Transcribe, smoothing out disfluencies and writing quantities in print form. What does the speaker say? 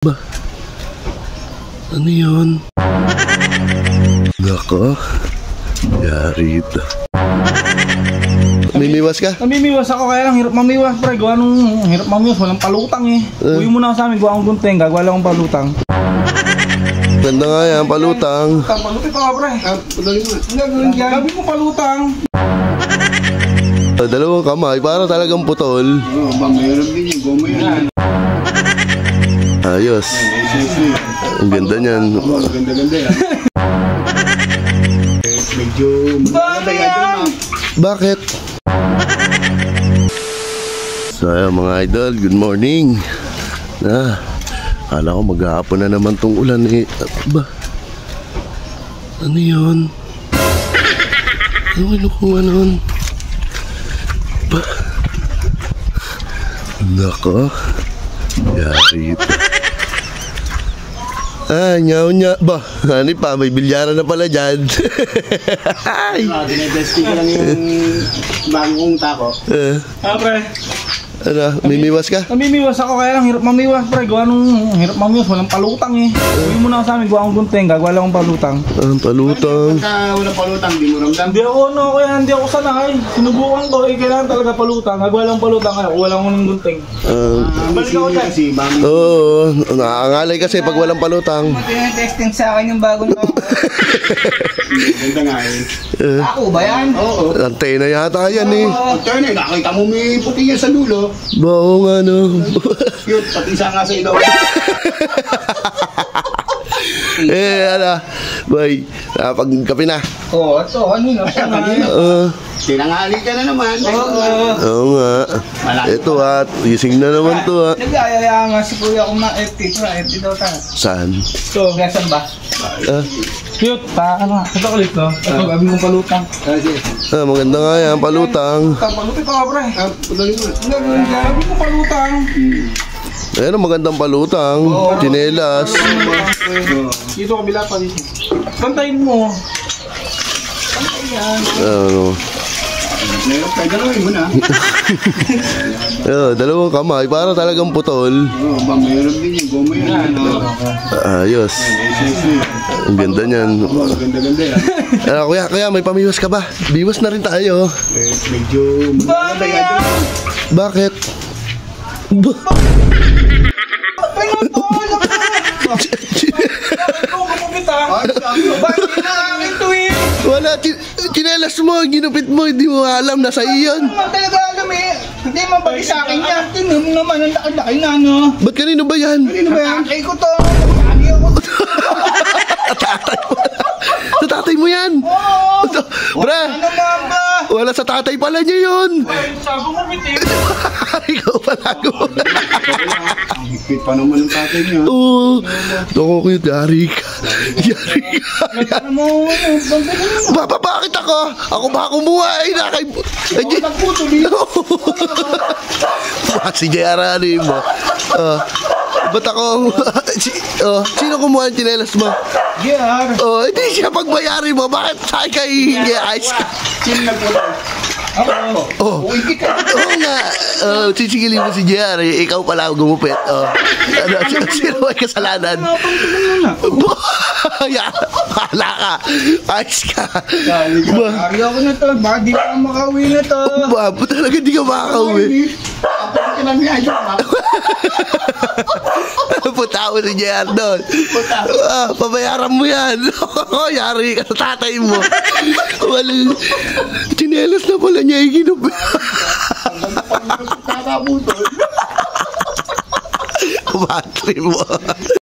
Ba? Ano yun? Nako. Yari ito. Mimiwas ka? Namimiwas ako, kaya lang hirap mamiwas, pre. Gawa nung hirap mamiwas, walang palutang eh. Uwi mo na sa amin, gawa akong gunting, gagawa lang akong palutang. Ganda nga yan, palutang. Palutang ka, pre. Gabi mo palutang. Dalawang kamay, para talagang putol. Oo, ba, mayroon din yung goma yan. Ayos. Ang ganda niyan. Oo, ganda-ganda yan. Medyo maganda yan. Bakit? So ayun, mga idol, good morning. Kala ko maghahapon na naman tong ulan eh. Ba? Ano yun? Ano kinukuha nun? Ba? Nako. Yari ito. Nyaw-nya. Ba, ano pa, may bilyaran na pala dyan. Dinedesting ko lang yung bagong tako. Pre. Ano, mimiwas ka? Namimiwas ako, kaya lang hirap mamiwas, pre. Gawa nung hirap mamiwas, walang palutang eh. Uwi mo na sa amin, gawa akong gunting, gagawa lang akong palutang. Ang palutang. Pagka walang palutang, di mo ramdam. Hindi ako sanay. Sinubukan ko, kailangan talaga palutang. Gagawa lang palutang, kaya kuha lang ako ng gunting. Balik ako dyan. Kasi bagong... Oo, nakangalay kasi pag walang palutang. Tinetesting sa akin yung bagong ako. Ganda nga eh. Ako ba yan? Oo. Antena yata yan eh. Turner, nakita mo may puti yan sa dulo. Bao nga no. Cute, pati isa nga sa ilaw. Ano, boy, pagkape na. Oo, ito, kanina. Sinangali ka na naman. Oo nga. Ito gising na naman to Nag-aayaya nga si kuya kung na-FT. FT daw tayo. Saan? Ito, gasan ba? Cute, ano, ito ulit to. Ito, gabi mong palutang. Maganda nga yan, palutang. Palutang ka, pre. Gabi mong palutang. Ayan ang magandang palutang. Chinelas. Dito kabila pa dito. Pantayin mo. Ano? Galawin mo na. Dalawang kamay, para talagang putol. Oo, ba, mayroon din yung goma yan. Ayos. Ang ganda niyan. Oo, ganda-ganda yan. Kuya, may pamiwas ka ba? Biwas na rin tayo. Medyo maganda yan. Bakit? Ba? Wala, chinelas mo, ginupit mo, hindi mo alam, nasa iyon. Hindi mo talaga alam eh. Hindi mo pati sa akin yan. Tingnan mo naman, ang laki-laki na no. Ba't kanino ba yan? Ano ba yan? Kakay ko to. Lagi ako. Sa tatay mo yan? Oo. Bra, Ano ba ba? wala sa tatay pala niya yun. Sabi mo, bitin. Ikaw pala ko. Ang higpit pa naman ng tatay niya. Oo. Naku, kuya, yari ka. Yari ka. Ano mo? Papa, bakit ako? Ako ba kumuha? Ay, nakay... Nagputo dito. Si Jera, ano yun mo? Ba't ako... sino kumuha ng chinelas mo? GR. Hindi siya pagbayari mo. Bakit sa akin kayo hihingi ice ka? Sino nagputo? Ako. Uy, kita. Oo nga. Sisigilin mo si Jera. Ikaw pala ang gumupit. Sino may kasalanan? Hala ka. Ice ka. Ari ako na to. Baka di pa makauwi na to. Ba't talaga di ka makakauwi? Ako ang kinamiyayo. Punta mo si JR doon. Pabayaran mo yan. Yari ka sa tatay mo. Walang chinelas na pala niya iginup. Kakabuto. Battery mo.